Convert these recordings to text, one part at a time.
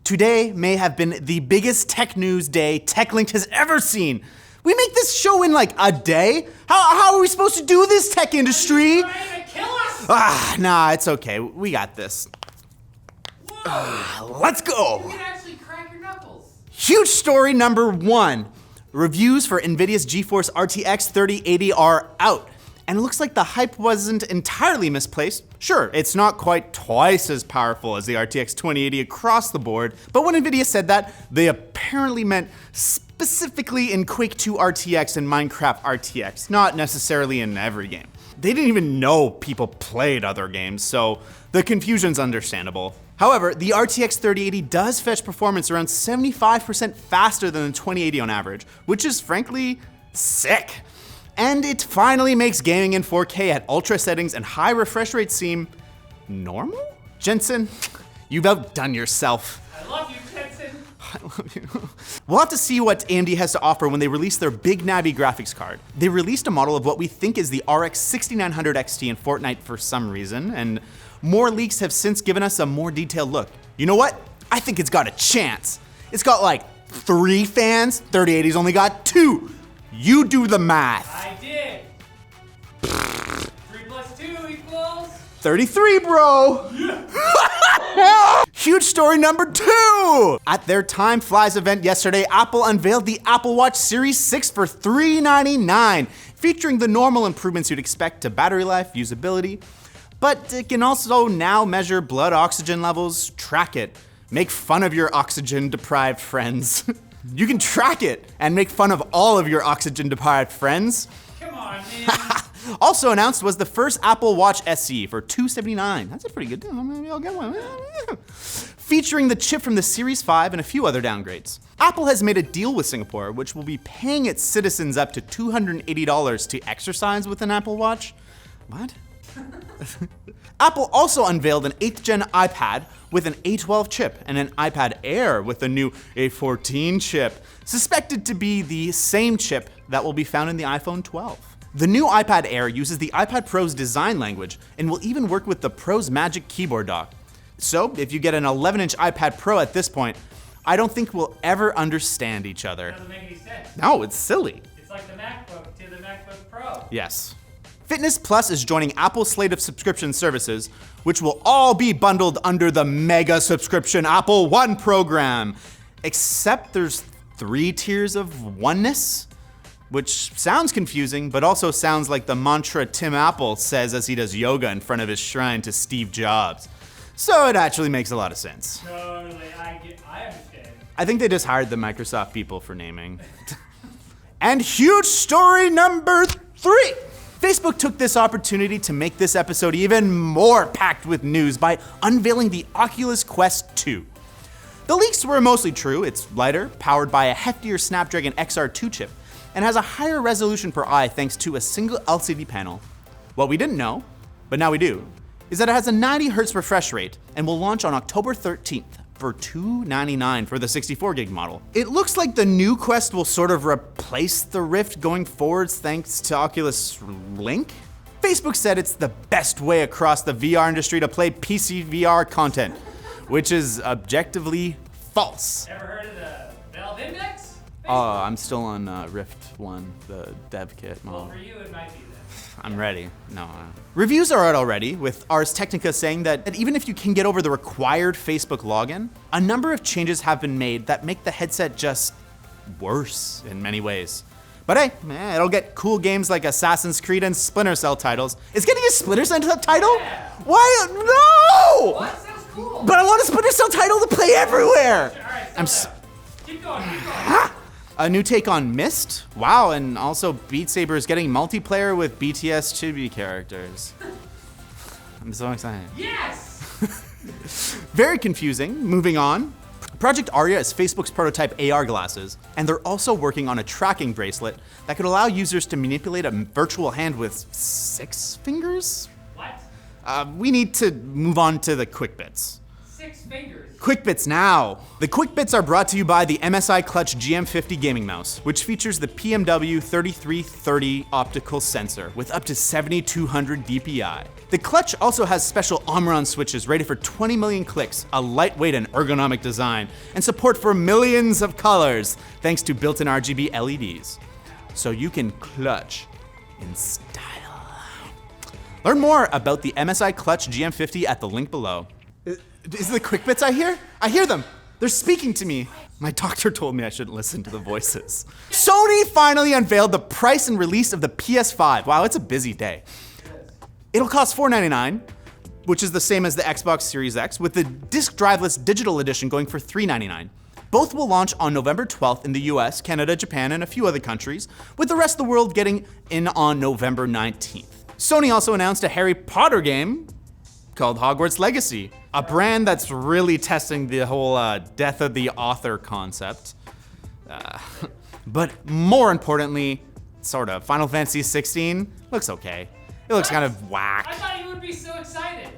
Today may have been the biggest tech news day Techlinked has ever seen. We make this show in like a day? How are we supposed to do this, tech industry? Are you trying to kill us? Nah, it's okay. We got this. Let's go. You can actually crack your knuckles. Huge story number 1. Reviews for NVIDIA's GeForce RTX 3080 are out. And it looks like the hype wasn't entirely misplaced. Sure, it's not quite twice as powerful as the RTX 2080 across the board, but when NVIDIA said that, they apparently meant specifically in Quake 2 RTX and Minecraft RTX, not necessarily in every game. They didn't even know people played other games, so the confusion's understandable. However, the RTX 3080 does fetch performance around 75% faster than the 2080 on average, which is frankly sick. And it finally makes gaming in 4K at ultra settings and high refresh rates seem normal? Jensen, you've outdone yourself. I love you, Jensen. I love you. We'll have to see what AMD has to offer when they release their big Navi graphics card. They released a model of what we think is the RX 6900 XT in Fortnite for some reason, and more leaks have since given us a more detailed look. You know what? I think it's got a chance. It's got like 3 fans, 3080's only got 2. You do the math. I did. 3 plus 2 equals 33, bro. Huge story number 2. At their Time Flies event yesterday, Apple unveiled the Apple Watch Series 6 for $399, featuring the normal improvements you'd expect to battery life, usability, but it can also now measure blood oxygen levels, track it, make fun of your oxygen-deprived friends. You can track it and make fun of all of your oxygen-deprived friends. Come on, man. Also announced was the first Apple Watch SE for $279. That's a pretty good deal. Maybe I'll get one. Featuring the chip from the Series 5 and a few other downgrades. Apple has made a deal with Singapore, which will be paying its citizens up to $280 to exercise with an Apple Watch. What? Apple also unveiled an 8th gen iPad with an A12 chip and an iPad Air with a new A14 chip, suspected to be the same chip that will be found in the iPhone 12. The new iPad Air uses the iPad Pro's design language and will even work with the Pro's Magic Keyboard dock. So if you get an 11-inch iPad Pro at this point, I don't think we'll ever understand each other. Doesn't make any sense. No, it's silly. It's like the MacBook to the MacBook Pro. Yes. Fitness Plus is joining Apple's slate of subscription services, which will all be bundled under the mega subscription Apple One program. Except there's 3 tiers of oneness, which sounds confusing, but also sounds like the mantra Tim Apple says as he does yoga in front of his shrine to Steve Jobs. So it actually makes a lot of sense. Totally, I understand. I think they just hired the Microsoft people for naming. And huge story number 3. Facebook took this opportunity to make this episode even more packed with news by unveiling the Oculus Quest 2. The leaks were mostly true. It's lighter, powered by a heftier Snapdragon XR2 chip, and has a higher resolution per eye thanks to a single LCD panel. What we didn't know, but now we do, is that it has a 90 Hz refresh rate and will launch on October 13th. For $299 for the 64 gig model. It looks like the new Quest will sort of replace the Rift going forwards thanks to Oculus Link. Facebook said it's the best way across the VR industry to play PC VR content, which is objectively false. Ever heard of the Valve Index? I'm still on Rift 1, the dev kit model. Well, for you, it might be that. I'm ready. No. Reviews are out already, with Ars Technica saying that even if you can get over the required Facebook login, a number of changes have been made that make the headset just worse in many ways. But hey, it'll get cool games like Assassin's Creed and Splinter Cell titles. It's getting a Splinter Cell title? Yeah. Why? No! What? Sounds cool. But I want a Splinter Cell title to play everywhere! Alright, keep going. A new take on Myst? Wow, and also Beat Saber is getting multiplayer with BTS chibi characters. I'm so excited. Yes! Very confusing. Moving on. Project Aria is Facebook's prototype AR glasses, and they're also working on a tracking bracelet that could allow users to manipulate a virtual hand with 6 fingers? What? We need to move on to the quick bits. 6 fingers. Quick Bits now. The Quick Bits are brought to you by the MSI Clutch GM50 gaming mouse, which features the PMW 3330 optical sensor with up to 7200 DPI. The Clutch also has special Omron switches rated for 20 million clicks, a lightweight and ergonomic design, and support for millions of colors, thanks to built-in RGB LEDs. So you can clutch in style. Learn more about the MSI Clutch GM50 at the link below. Is the Quick Bits I hear? I hear them. They're speaking to me. My doctor told me I shouldn't listen to the voices. Sony finally unveiled the price and release of the PS5. Wow, it's a busy day. It'll cost $499, which is the same as the Xbox Series X, with the disc driveless digital edition going for $399. Both will launch on November 12th in the US, Canada, Japan, and a few other countries, with the rest of the world getting in on November 19th. Sony also announced a Harry Potter game called Hogwarts Legacy, a brand that's really testing the whole death of the author concept. But more importantly, sort of, Final Fantasy 16 looks okay. It looks kind of whack. I thought you would be so excited.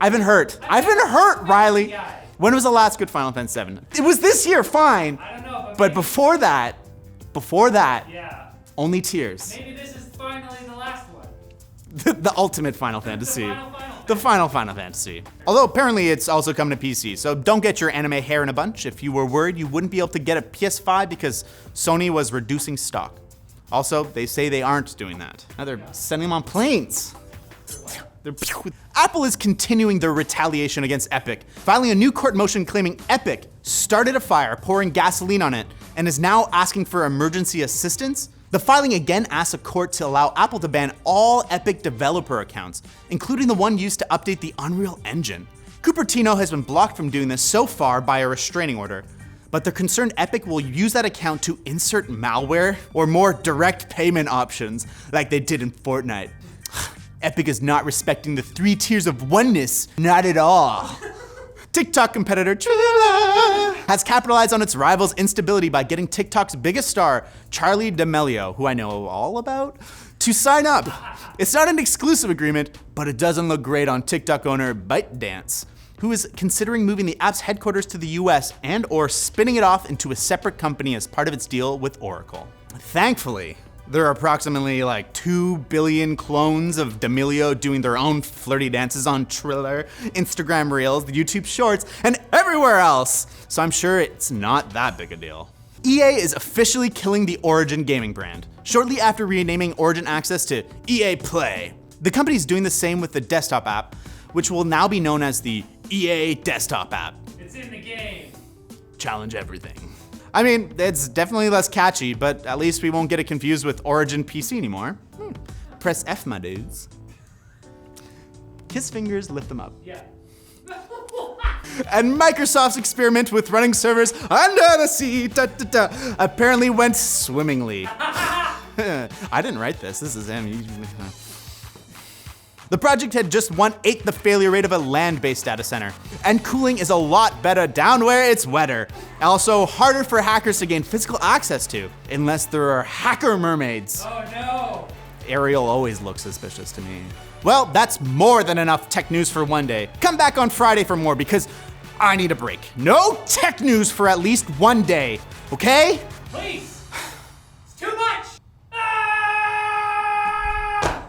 I've been hurt. I've been hurt, Riley. Guy. When was the last good Final Fantasy 7? It was this year, fine. I don't know, But before that, yeah. only tears. Maybe this is finally the last one. The ultimate Final Fantasy. The final Final Fantasy. Although apparently it's also coming to PC, so don't get your anime hair in a bunch if you were worried you wouldn't be able to get a PS5 because Sony was reducing stock. Also, they say they aren't doing that. Now they're sending them on planes. Apple is continuing their retaliation against Epic, filing a new court motion claiming Epic started a fire, pouring gasoline on it, and is now asking for emergency assistance. The filing again asks a court to allow Apple to ban all Epic developer accounts, including the one used to update the Unreal Engine. Cupertino has been blocked from doing this so far by a restraining order, but they're concerned Epic will use that account to insert malware or more direct payment options like they did in Fortnite. Epic is not respecting the 3 tiers of oneness, not at all. TikTok competitor has capitalized on its rival's instability by getting TikTok's biggest star, Charli D'Amelio, who I know all about, to sign up. It's not an exclusive agreement, but it doesn't look great on TikTok owner ByteDance, who is considering moving the app's headquarters to the US and/or spinning it off into a separate company as part of its deal with Oracle. Thankfully, there are approximately like 2 billion clones of D'Amelio doing their own flirty dances on Triller, Instagram Reels, the YouTube Shorts, and everywhere else, so I'm sure it's not that big a deal. EA is officially killing the Origin gaming brand, shortly after renaming Origin Access to EA Play. The company's doing the same with the desktop app, which will now be known as the EA Desktop app. It's in the game. Challenge everything. I mean, it's definitely less catchy, but at least we won't get it confused with Origin PC anymore. Press F, my dudes. Kiss fingers, lift them up. Yeah. And Microsoft's experiment with running servers under the sea apparently went swimmingly. I didn't write this. This is him. The project had just 1/8 the failure rate of a land-based data center, and cooling is a lot better down where it's wetter. Also harder for hackers to gain physical access to, unless there are hacker mermaids. Oh no. Ariel always looks suspicious to me. Well, that's more than enough tech news for one day. Come back on Friday for more because I need a break. No tech news for at least one day, okay? Please.